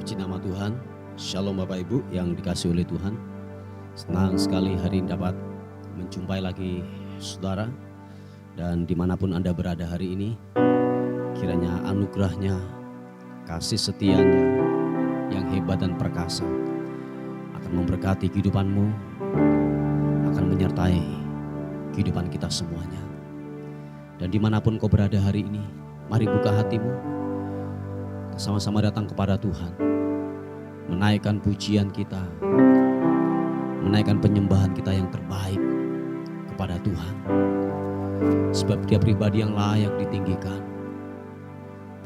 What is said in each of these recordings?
Puji nama Tuhan. Shalom Bapak Ibu yang dikasihi oleh Tuhan. Senang sekali hari ini dapat menjumpai lagi saudara. Dan dimanapun Anda berada hari ini, kiranya anugerahnya, kasih setianya yang hebat dan perkasa akan memberkati kehidupanmu, akan menyertai kehidupan kita semuanya. Dan dimanapun kau berada hari ini, mari buka hatimu, sama-sama datang kepada Tuhan, menaikkan pujian kita, menaikkan penyembahan kita yang terbaik kepada Tuhan. Sebab Dia pribadi yang layak ditinggikan,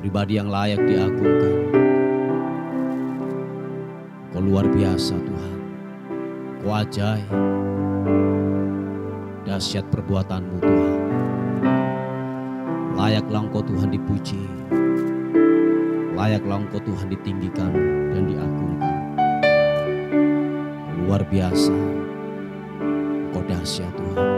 pribadi yang layak diagungkan. Kau luar biasa Tuhan, Kau ajaib, dahsyat perbuatan-Mu Tuhan. Layaklah Engkau Tuhan dipuji, layaklah Engkau Tuhan ditinggikan dan diagungkan. Luar biasa, Engkau dahsyat Tuhan.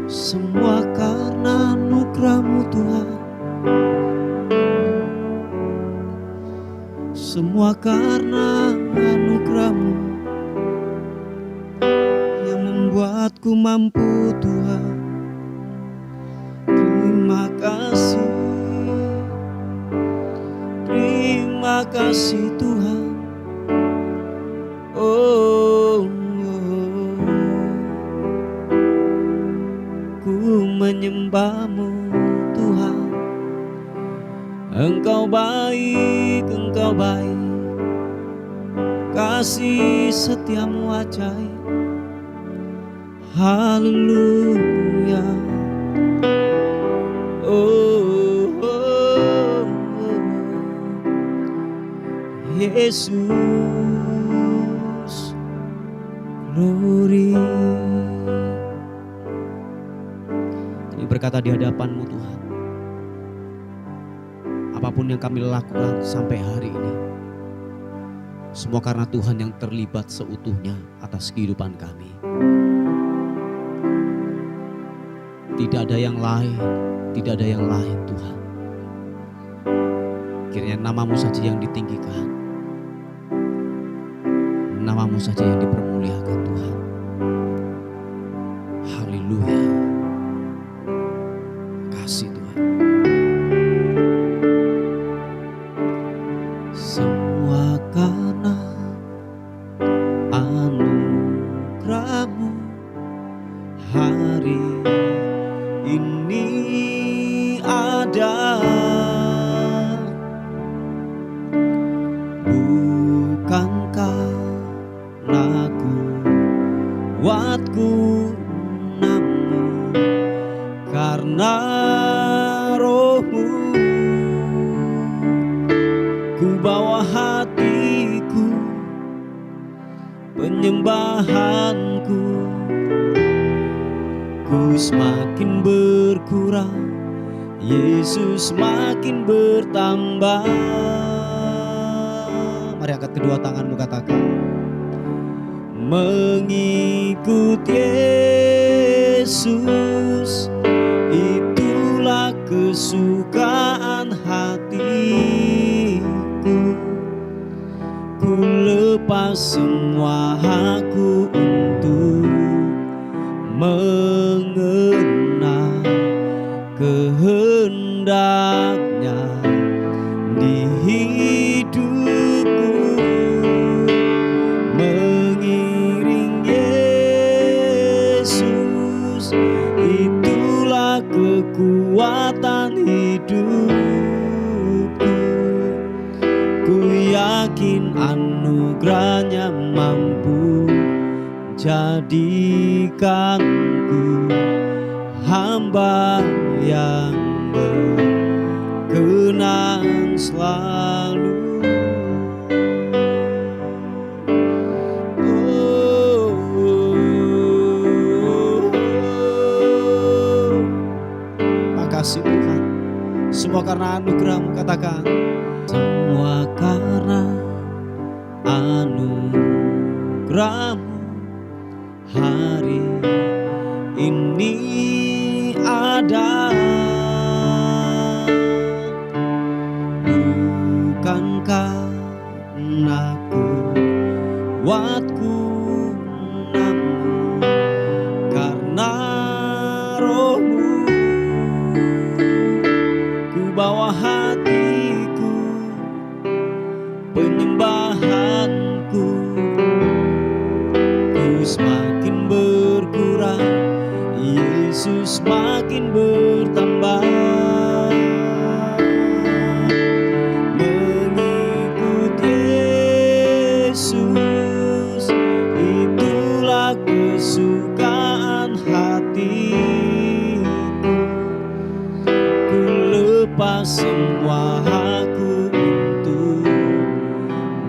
Semua karena anugerah-Mu Tuhan, semua karena anugerah-Mu yang membuatku mampu Tuhan. Terima kasih Tuhan. Ku menyembah-Mu Tuhan. Engkau baik, Engkau baik. Kasih setiamu ajaib. Haleluya. Yesus, glory. Kami berkata di hadapan-Mu Tuhan, apapun yang kami lakukan sampai hari ini, semua karena Tuhan yang terlibat seutuhnya atas kehidupan kami. Tidak ada yang lain, tidak ada yang lain Tuhan. Kiranya nama-Mu saja yang ditinggikan, nama-Mu saja yang dipermuliakan Tuhan. Haleluya. Kasih Tuhan. Semua karena anugerah-Mu hari ini ada. Kuatku namun karena Roh-Mu, ku bawa hatiku, penyembahanku, ku semakin berkurang, Yesus makin bertambah. Mari angkat kedua tanganmu, katakan, mengikut Yesus itulah kesukaan hatiku. Ku lepas semua hakku untuk mengenal kehendaknya di hidupku. Itulah kekuatan hidupku. Ku yakin anugerah-Nya mampu jadikanku hamba yang berkenan selalu. Kasih Tuhan, semua karena anugerah-Mu, katakan, semua karena anugerah-Mu hari ini ada. makin berkurang, Yesus makin bertambah. Mengikut Yesus, itulah kesukaan hatiku. Ku lepas semua aku untuk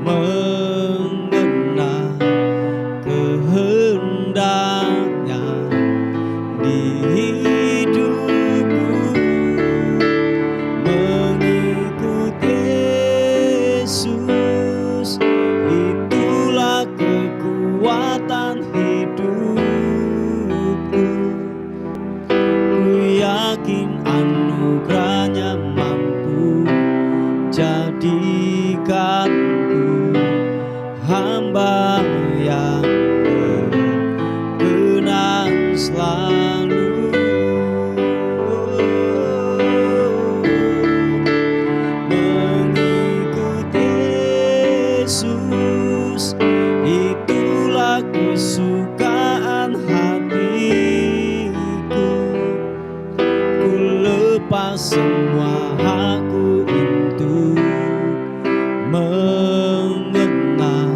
mengenal kehendaknya di hidupku. Mengikut Yesus, itulah kekuatan hidupku. Ku yakin anugerahnya mampu jadikanku hamba yang berkenan selalu. Mengikut Yesus, itulah kesukaan hatiku. Ku lepas semua aku untuk mengenal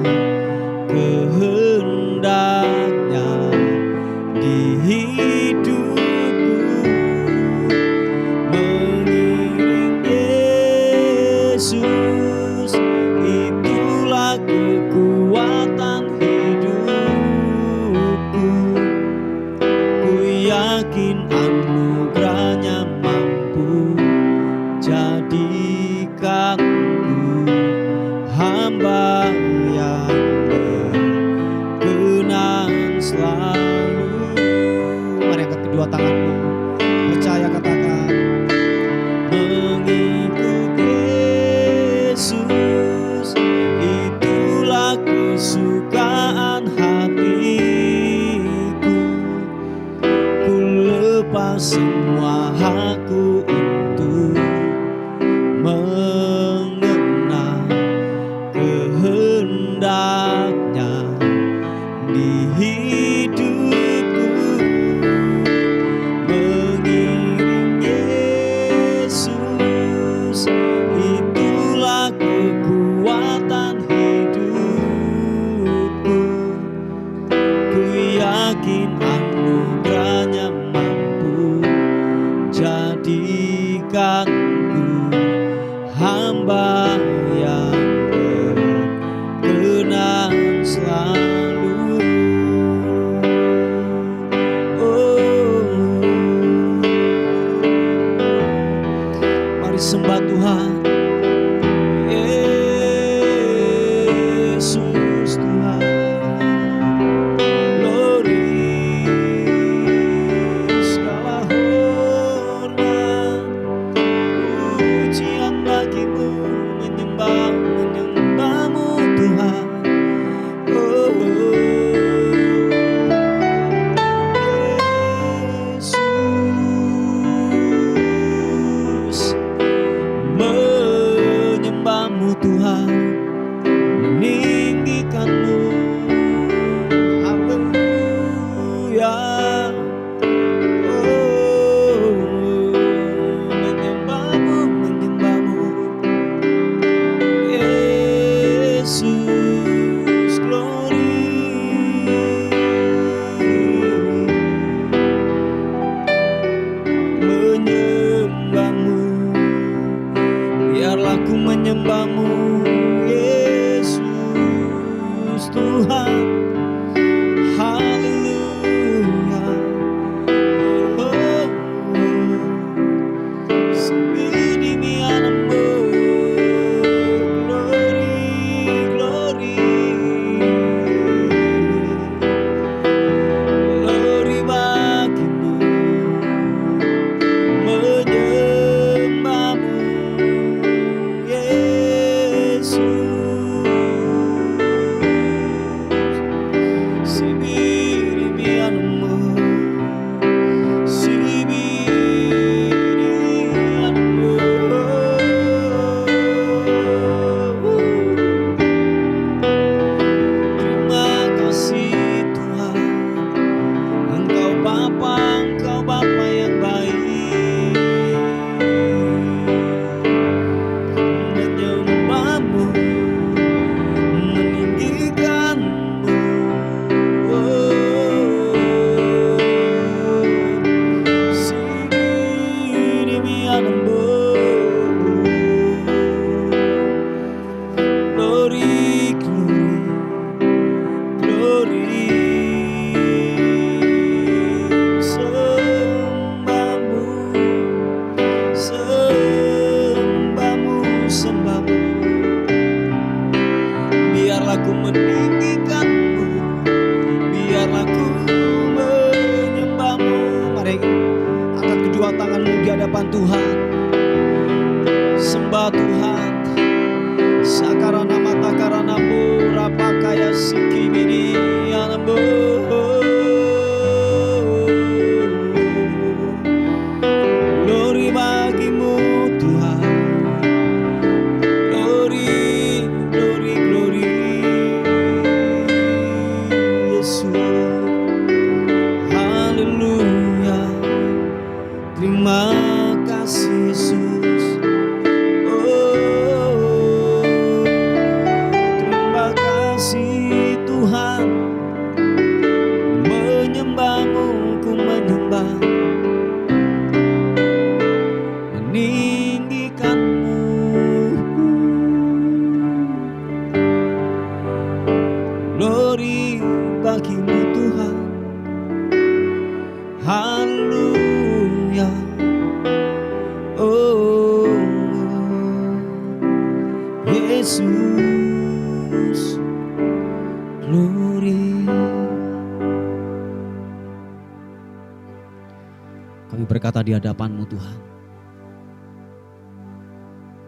kehendaknya di hidupku. Mengiring Yesus, itulah kekuatan hidupku. Ku yakin anugerahnya mampu jadikanku hamba yang berkenan selalu. Mari angkat kedua tanganmu, percaya, katakan. Mengikut Yesus, itulah kesukaan hatiku. Ku lepas semua aku untuk mengenal kehendaknya di hidupku. Mengiring Yesus, itulah kekuatan hidupku. Ku yakin anugerahnya mampu jadikanku hamba yang berkenan selalu. Oh, mari sembah Tuhan. Yesus Tuhan, glory. Bapa, Engkau Bapa yang baik, menyembahmu, meninggikanmu. Sini mianambo, glory, glory, sembahmu, sembahmu, sembahmu. Biarlah ku meninggikanmu, biarlah ku menyembahmu. Mari angkat kedua tanganmu di hadapan Tuhan, sembah Tuhan. Sakarana mata karana mura pakaya sikimini anambo. Glory bagimu Tuhan, glory, glory, glory, Yesus, haleluya. Terima kasih Yesus. Terima kasih Tuhan, menyembahmu, ku menyembah, meninggikanmu. Glory bagimu Tuhan, haleluya. Oh Yesus, glory. Kami berkata di hadapan-Mu Tuhan,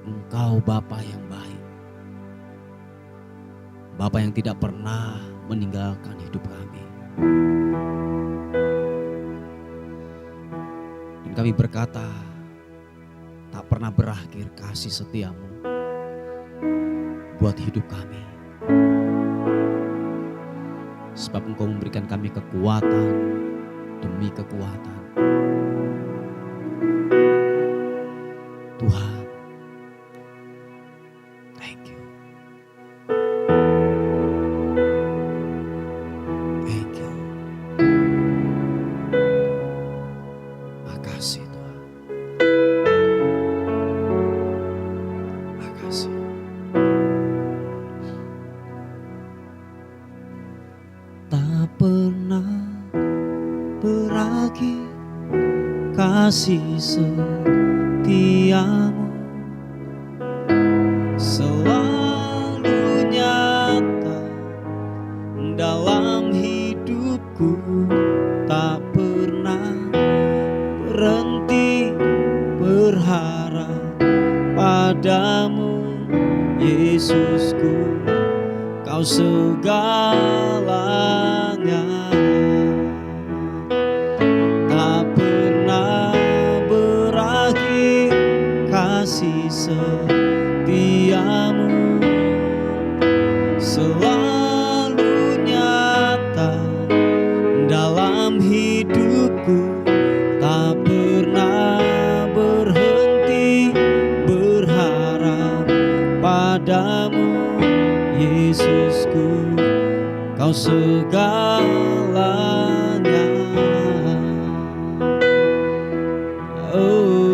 Engkau Bapa yang baik, Bapa yang tidak pernah meninggalkan hidup kami. Dan kami berkata, tak pernah berakhir kasih setia-Mu buat hidup kami. Sebab Engkau memberikan kami kekuatan demi kekuatan. Tuhan, thank you. Thank you. Makasih Tuhan. Makasih. Tak pernah berakhir kasih setiamu, selalu nyata dalam hidupku. Tak pernah berhenti berharap padamu, Yesusku. Kau segalanya, tak pernah berakhir kasih setiamu, selalu nyata dalam hidupku. Tak pernah berhenti berharap padamu, Yesusku. Kau segalanya. Oh,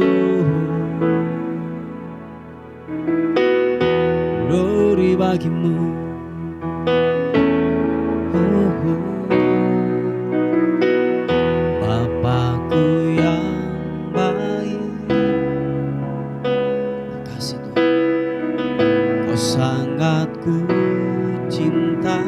glory bagimu. Oh, Bapakku yang baik. Makasih Tuhan, Kau sangat ku cinta.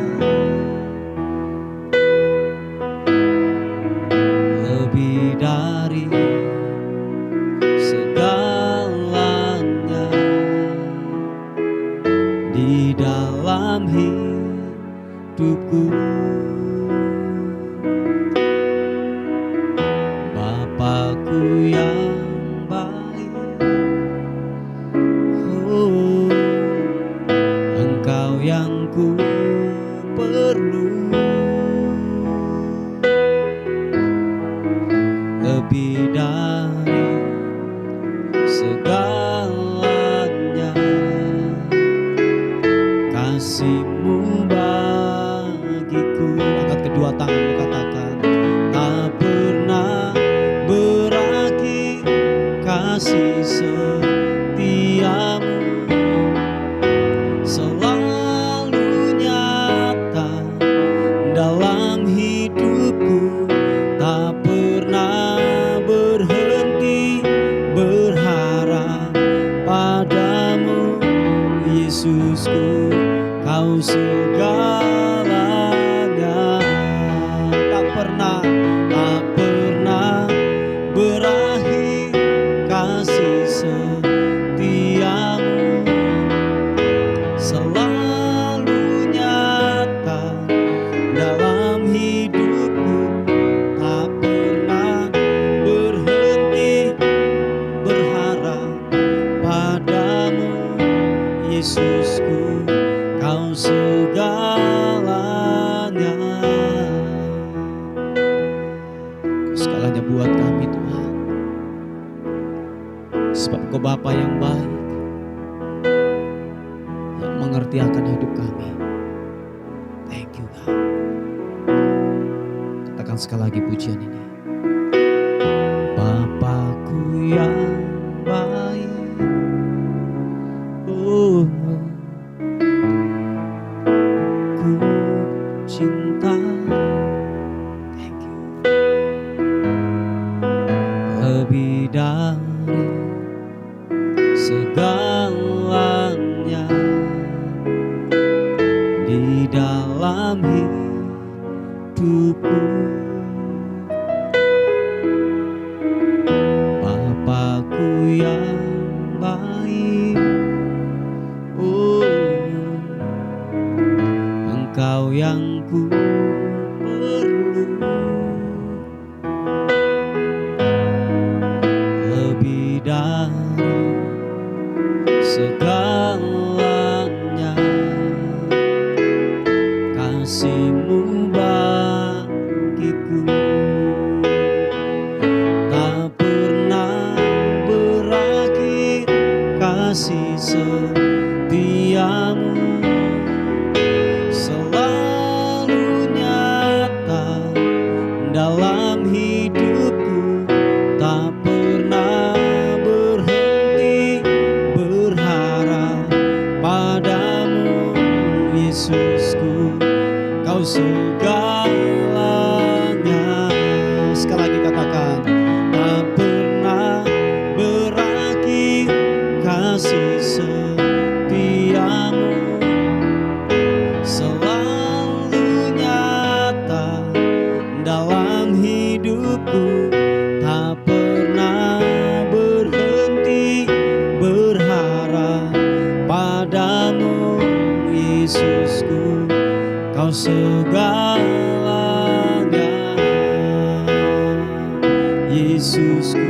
segalanya buat kami Tuhan. Sebab Engkau Bapa yang baik, yang mengerti akan hidup kami. Thank you God. Katakan sekali lagi pujian ini. Bapakku yang baik, oh, ku cinta. Thank you. Lebih dari segalanya di dalam hidupku, Bapakku yang baik, oh, Engkau yang ku perlu. Lebih dari segalanya, kasih-Mu bagiku tak pernah berakhir. Kasih setia-Mu selalu nyata dalam hidupku, tak pernah berhenti berharap padamu Yesusku. Kau segalanya. Sekali lagi katakan, tak pernah berakhir. Kasih setia-Mu selalu nyata dalam hidupku, tak pernah berhenti berharap padamu Yesusku. Kau segalanya Yesusku,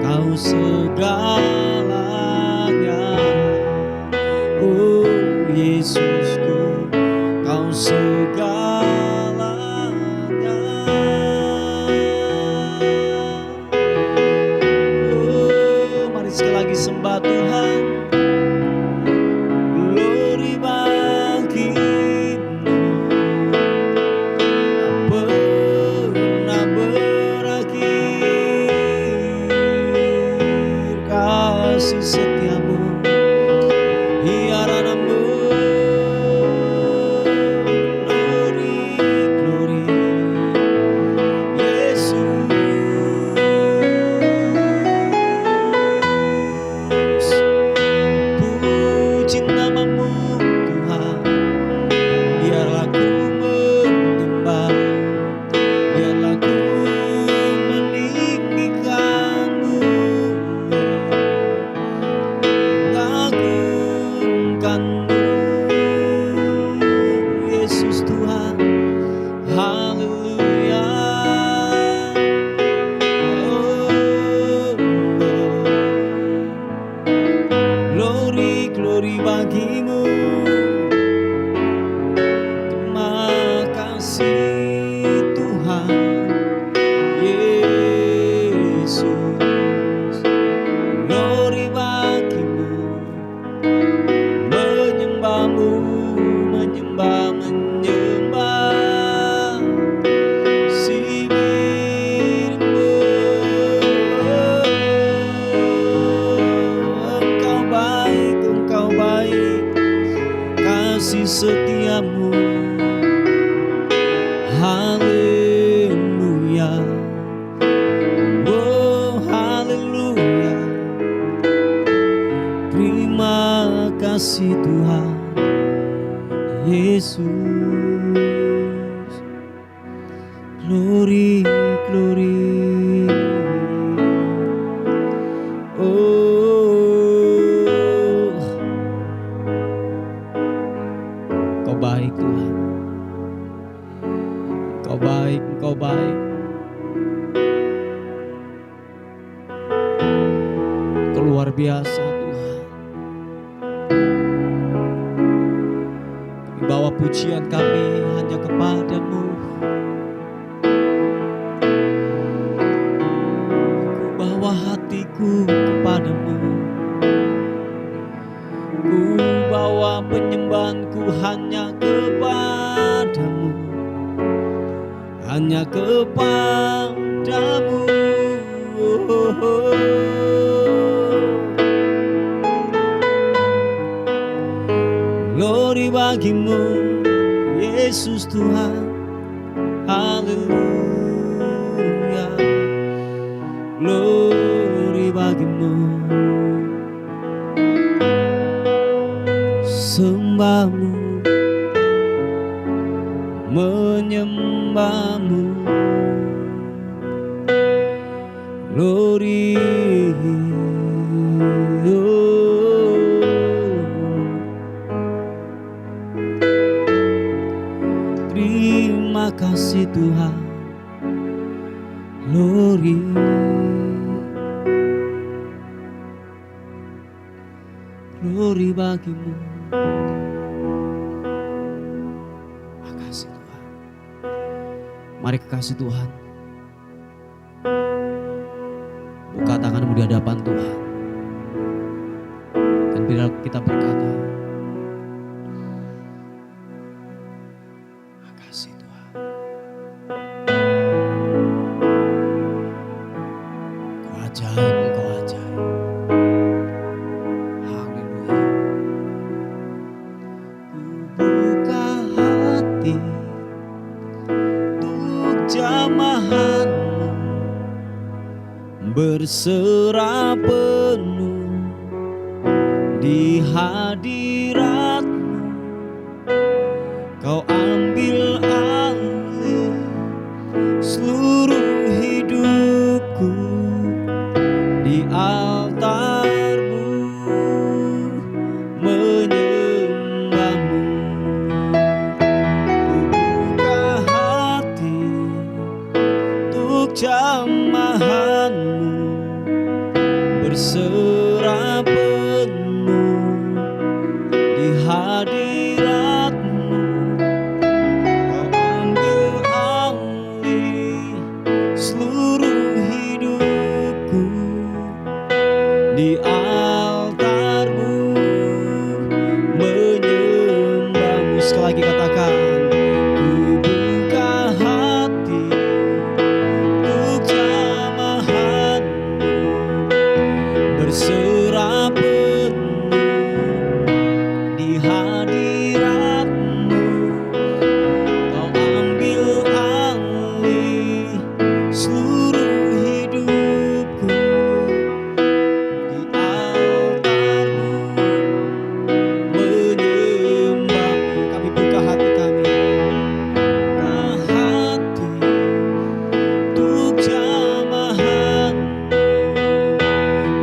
Kau segalanya. Oh Yesusku, Kau segalanya. Oh, mari sekali lagi sembah Tuhan. Glory bagi-Mu, tak pernah berakhir. Kasih setia-Mu, hiaran-Mu. Glory, glory, Yesus. Puji nama-Mu Tuhan, biarlah ku menyembah, biarlah ku meninggikan-Mu, mengagungkan-Mu Yesus Tuhan. Haleluya. Oh, glory, glory bagi-Mu. Terima kasih Tuhan Yesus. Glory bagi-Mu, menyembah-Mu, menyembah, menyembah sibir-Mu. Engkau baik, Engkau baik, kasih setia-Mu. Haleluya. Oh haleluya. Terima kasih Tuhan Yesus. Glory, glory. Oh, Kau baik Tuhan. Kau baik, Kau baik. Kau luar biasa Tuhan. Kami bawa pujian kami hanya kepada-Mu. aku kepadamu. Ku bawa penyembahanku hanya kepadamu, hanya kepadamu. Glory bagimu, Yesus Tuhan. Haleluya. Glory bagimu. Sembahmu, menyembahmu. Glory. Terima kasih Tuhan. Glory. Glory bagimu. Makasih Tuhan. Mari kekasih Tuhan, buka tanganmu di hadapan Tuhan. Dan bila kita berkata, makasih Tuhan. Kau ajaib, kau ajaib. Haleluya. Ku buka hati untuk jamahanmu, berserah penuh di hadiratmu. Kau ambil alih seluruh hidupku di altarmu, menyembahmu. Ku buka hati untuk jamahanmu, berserah penuh di hadiratmu. Kau ambil alih seluruh hidupku di altarmu, menyembahmu. Sekali lagi katakan, ku buka hati untuk jamahanmu, berserah penuh di hadiratmu. Kau ambil alih seluruh hidupku di altarmu, menyembahmu. Kami buka hati kami, buka hati untuk jamahanmu,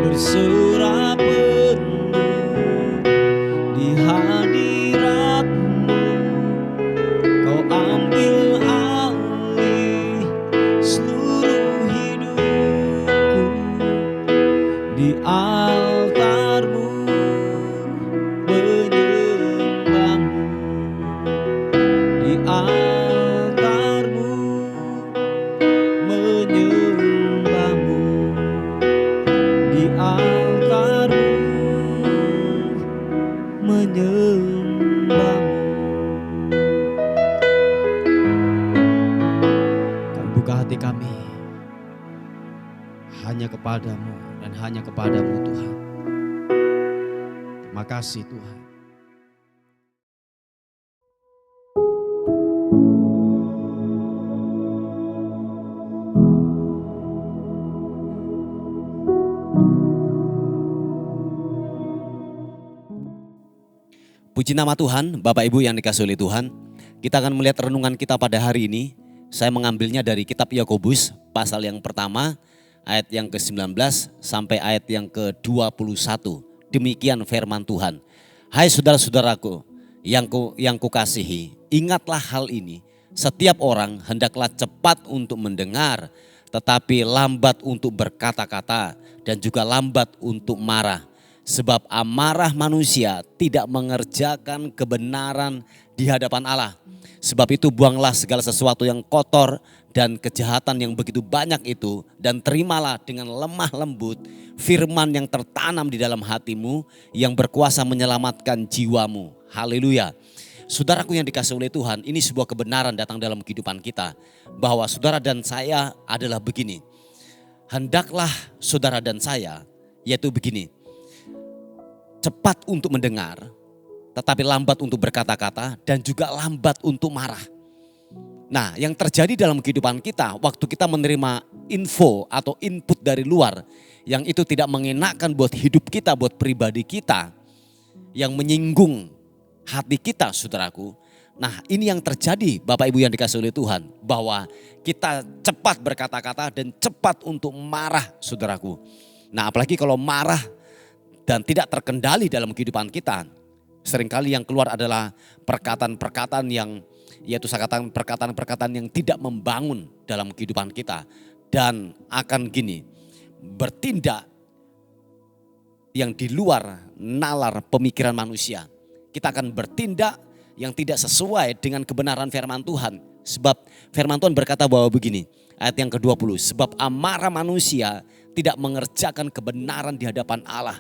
berserah penuh di hadiratmu. Kau ambil alih seluruh hidupku di altarmu, menyembahmu. Di altarmu, menyembahmu. Di altarmu, menyembahmu. Kami buka hati kami hanya kepadamu dan hanya kepadamu Tuhan. Terima kasih Tuhan. Puji nama Tuhan, Bapak Ibu yang dikasihi oleh Tuhan. Kita akan melihat renungan kita pada hari ini. Saya mengambilnya dari kitab Yakobus pasal yang pertama, ayat yang ke-19 sampai ayat yang ke-21. Demikian firman Tuhan. Hai saudara-saudaraku yang kukasihi, ingatlah hal ini. Setiap orang hendaklah cepat untuk mendengar, tetapi lambat untuk berkata-kata dan juga lambat untuk marah. Sebab amarah manusia tidak mengerjakan kebenaran di hadapan Allah. Sebab itu buanglah segala sesuatu yang kotor dan kejahatan yang begitu banyak itu, dan terimalah dengan lemah lembut firman yang tertanam di dalam hatimu yang berkuasa menyelamatkan jiwamu. Haleluya. Saudaraku yang dikasihi oleh Tuhan, ini sebuah kebenaran datang dalam kehidupan kita. Bahwa saudara dan saya adalah begini. Hendaklah saudara dan saya, yaitu begini. Cepat untuk mendengar, tetapi lambat untuk berkata-kata, dan juga lambat untuk marah. Nah, yang terjadi dalam kehidupan kita, waktu kita menerima info atau input dari luar, yang itu tidak mengenakan buat hidup kita, buat pribadi kita, yang menyinggung hati kita, saudaraku. Nah, ini yang terjadi Bapak Ibu yang dikasihi oleh Tuhan, bahwa kita cepat berkata-kata dan cepat untuk marah, saudaraku. Nah, apalagi kalau marah dan tidak terkendali dalam kehidupan kita, seringkali yang keluar adalah perkataan-perkataan yang, yaitu saya katakan perkataan-perkataan yang tidak membangun dalam kehidupan kita. Dan akan gini, bertindak yang di luar nalar pemikiran manusia. Kita akan bertindak yang tidak sesuai dengan kebenaran firman Tuhan. Sebab firman Tuhan berkata bahwa begini, ayat yang ke-20. Sebab amarah manusia tidak mengerjakan kebenaran di hadapan Allah.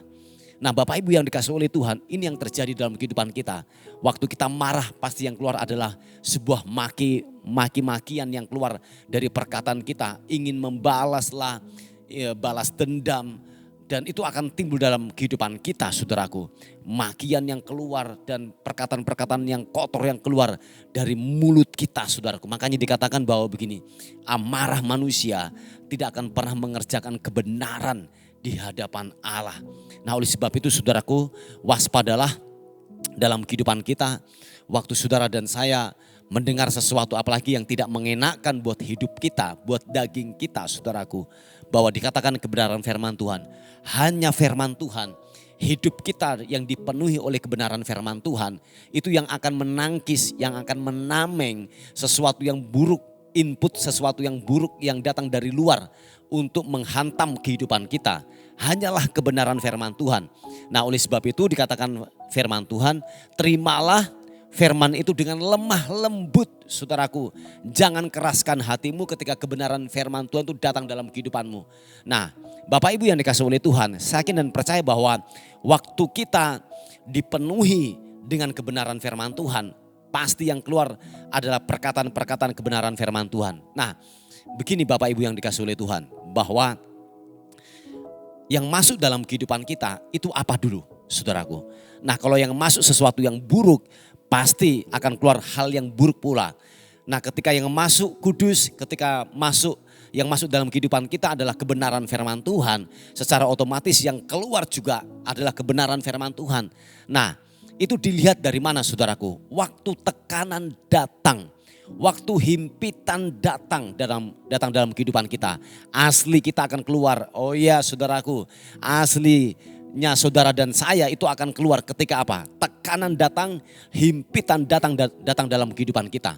Nah, Bapak Ibu yang dikasihi oleh Tuhan, ini yang terjadi dalam kehidupan kita. Waktu kita marah, pasti yang keluar adalah sebuah maki-makian yang keluar dari perkataan kita. Ingin membalaslah, balas dendam. Dan itu akan timbul dalam kehidupan kita, saudaraku. Makian yang keluar dan perkataan-perkataan yang kotor yang keluar dari mulut kita, saudaraku. Makanya dikatakan bahwa begini, amarah manusia tidak akan pernah mengerjakan kebenaran di hadapan Allah. Nah, oleh sebab itu saudaraku, waspadalah dalam kehidupan kita. Waktu saudara dan saya mendengar sesuatu apalagi yang tidak mengenakan buat hidup kita, buat daging kita, saudaraku. Bahwa dikatakan kebenaran firman Tuhan. Hanya firman Tuhan, hidup kita yang dipenuhi oleh kebenaran firman Tuhan, itu yang akan menangkis, yang akan menameng sesuatu yang buruk, input sesuatu yang buruk yang datang dari luar untuk menghantam kehidupan kita. Hanyalah kebenaran firman Tuhan. Nah, oleh sebab itu dikatakan firman Tuhan, terimalah firman itu dengan lemah lembut, saudaraku. Jangan keraskan hatimu ketika kebenaran firman Tuhan itu datang dalam kehidupanmu. Nah, Bapak Ibu yang dikasihi oleh Tuhan, saya yakin dan percaya bahwa waktu kita dipenuhi dengan kebenaran firman Tuhan, pasti yang keluar adalah perkataan-perkataan kebenaran firman Tuhan. Nah, begini Bapak Ibu yang dikasihi oleh Tuhan, bahwa yang masuk dalam kehidupan kita itu apa dulu, saudaraku? Nah, kalau yang masuk sesuatu yang buruk, pasti akan keluar hal yang buruk pula. Nah, ketika yang masuk kudus, ketika yang masuk dalam kehidupan kita adalah kebenaran firman Tuhan, secara otomatis yang keluar juga adalah kebenaran firman Tuhan. Nah, itu dilihat dari mana, saudaraku? Waktu tekanan datang, waktu himpitan datang dalam kehidupan kita, asli kita akan keluar. Oh ya, saudaraku, aslinya saudara dan saya itu akan keluar ketika apa? Tekanan datang, himpitan datang dalam kehidupan kita.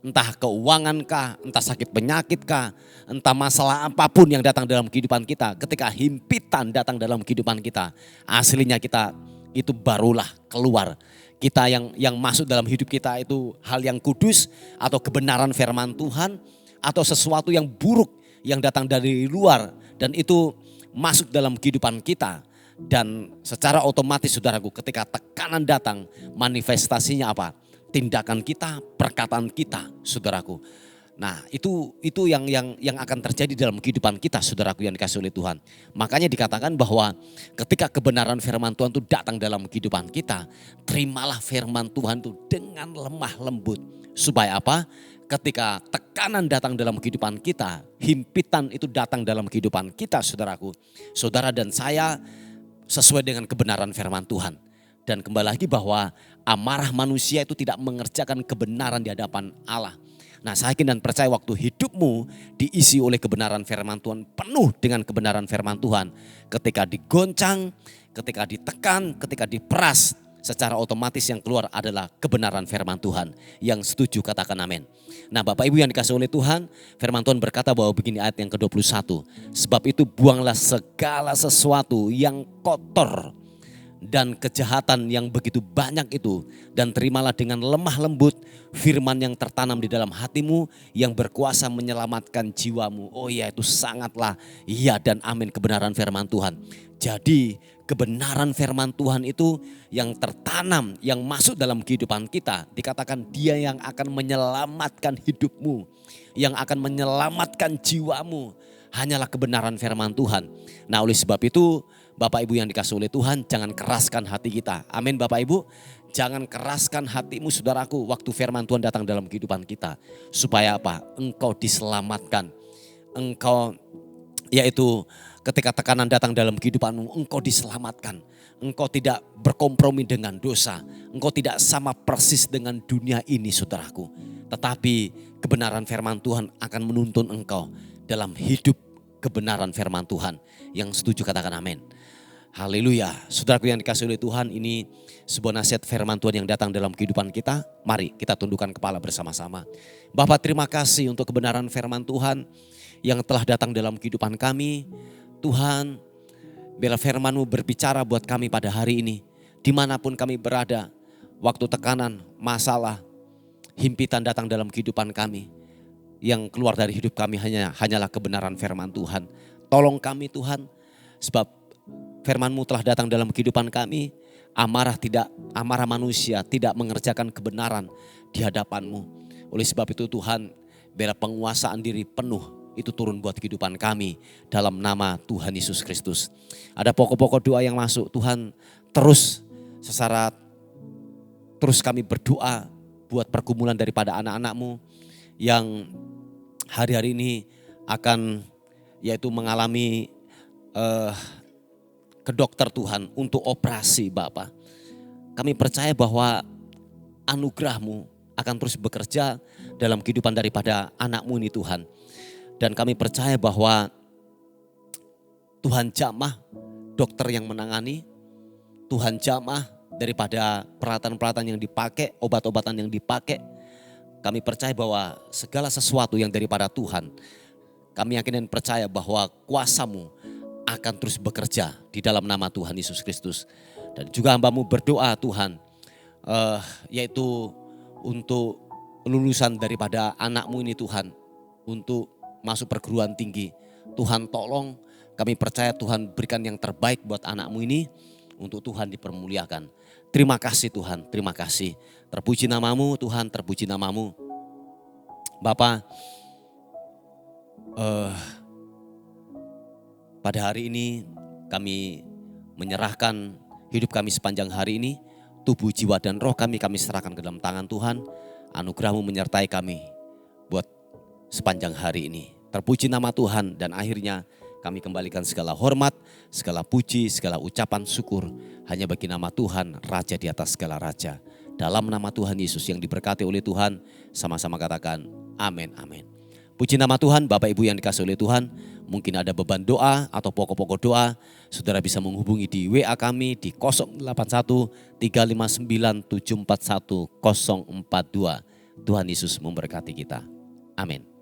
Entah keuangan kah, entah sakit penyakit kah, entah masalah apapun yang datang dalam kehidupan kita. Ketika himpitan datang dalam kehidupan kita, aslinya kita itu barulah keluar. Kita yang masuk dalam hidup kita itu hal yang kudus atau kebenaran firman Tuhan atau sesuatu yang buruk yang datang dari luar dan itu masuk dalam kehidupan kita. Dan secara otomatis saudaraku, ketika tekanan datang, manifestasinya apa? Tindakan kita, perkataan kita, saudaraku. Nah, itu yang akan terjadi dalam kehidupan kita, saudaraku yang dikasihi oleh Tuhan. Makanya dikatakan bahwa ketika kebenaran firman Tuhan itu datang dalam kehidupan kita, terimalah firman Tuhan itu dengan lemah lembut. Supaya apa? Ketika tekanan datang dalam kehidupan kita, himpitan itu datang dalam kehidupan kita, saudaraku. Saudara dan saya sesuai dengan kebenaran firman Tuhan. Dan kembali lagi bahwa amarah manusia itu tidak mengerjakan kebenaran di hadapan Allah. Nah, saya yakin dan percaya waktu hidupmu diisi oleh kebenaran firman Tuhan, penuh dengan kebenaran firman Tuhan. Ketika digoncang, ketika ditekan, ketika diperas, secara otomatis yang keluar adalah kebenaran firman Tuhan. Yang setuju katakan amin. Nah, Bapak Ibu yang dikasihi oleh Tuhan, firman Tuhan berkata bahwa begini ayat yang ke-21. Sebab itu buanglah segala sesuatu yang kotor dan kejahatan yang begitu banyak itu. Dan terimalah dengan lemah lembut firman yang tertanam di dalam hatimu yang berkuasa menyelamatkan jiwamu. Oh ya, itu sangatlah iya dan amin kebenaran firman Tuhan. Jadi kebenaran firman Tuhan itu yang tertanam, yang masuk dalam kehidupan kita. Dikatakan dia yang akan menyelamatkan hidupmu, yang akan menyelamatkan jiwamu. Hanyalah kebenaran firman Tuhan. Nah, oleh sebab itu Bapak Ibu yang dikasihi oleh Tuhan, jangan keraskan hati kita. Amin Bapak Ibu. Jangan keraskan hatimu saudaraku waktu firman Tuhan datang dalam kehidupan kita. Supaya apa? Engkau diselamatkan. Engkau yaitu ketika tekanan datang dalam kehidupanmu, engkau diselamatkan. Engkau tidak berkompromi dengan dosa. Engkau tidak sama persis dengan dunia ini saudaraku. Tetapi kebenaran firman Tuhan akan menuntun engkau dalam hidup kebenaran firman Tuhan. Yang setuju katakan amin. Haleluya. Saudaraku yang dikasihi oleh Tuhan, ini sebuah nasihat firman Tuhan yang datang dalam kehidupan kita. Mari kita tundukkan kepala bersama-sama. Bapa, terima kasih untuk kebenaran firman Tuhan yang telah datang dalam kehidupan kami. Tuhan, biarlah firman-Mu berbicara buat kami pada hari ini. Dimanapun kami berada, waktu tekanan, masalah, himpitan datang dalam kehidupan kami. Yang keluar dari hidup kami hanyalah kebenaran firman Tuhan. Tolong kami Tuhan, sebab firman-Mu telah datang dalam kehidupan kami. Amarah manusia tidak mengerjakan kebenaran di hadapan-Mu. Oleh sebab itu Tuhan, biarlah penguasaan diri penuh itu turun buat kehidupan kami dalam nama Tuhan Yesus Kristus. Ada pokok-pokok doa yang masuk, Tuhan terus kami berdoa buat pergumulan daripada anak-anak-Mu yang hari-hari ini akan yaitu mengalami ke dokter Tuhan untuk operasi Bapa. Kami percaya bahwa anugerah-Mu akan terus bekerja dalam kehidupan daripada anak-Mu ini Tuhan. Dan kami percaya bahwa Tuhan jamah dokter yang menangani, Tuhan jamah daripada peralatan-peralatan yang dipakai, obat-obatan yang dipakai. Kami percaya bahwa segala sesuatu yang daripada Tuhan, kami yakin dan percaya bahwa kuasa-Mu akan terus bekerja di dalam nama Tuhan Yesus Kristus. Dan juga hamba-Mu berdoa Tuhan, yaitu untuk lulusan daripada anak-Mu ini Tuhan, untuk masuk perguruan tinggi. Tuhan tolong, kami percaya Tuhan berikan yang terbaik buat anak-Mu ini, untuk Tuhan dipermuliakan. Terima kasih Tuhan, terima kasih. Terpuji nama-Mu Tuhan, terpuji nama-Mu. Bapa, pada hari ini kami menyerahkan hidup kami sepanjang hari ini. Tubuh, jiwa dan roh kami serahkan ke dalam tangan Tuhan. Anugerah-Mu menyertai kami buat sepanjang hari ini. Terpuji nama Tuhan dan akhirnya kami kembalikan segala hormat, segala puji, segala ucapan syukur hanya bagi nama Tuhan, Raja di atas segala raja. Dalam nama Tuhan Yesus yang diberkati oleh Tuhan, sama-sama katakan amin, amin. Puji nama Tuhan, Bapak Ibu yang dikasihi oleh Tuhan. Mungkin ada beban doa atau pokok-pokok doa, saudara bisa menghubungi di WA kami di 081 359 741 042. Tuhan Yesus memberkati kita. Amin.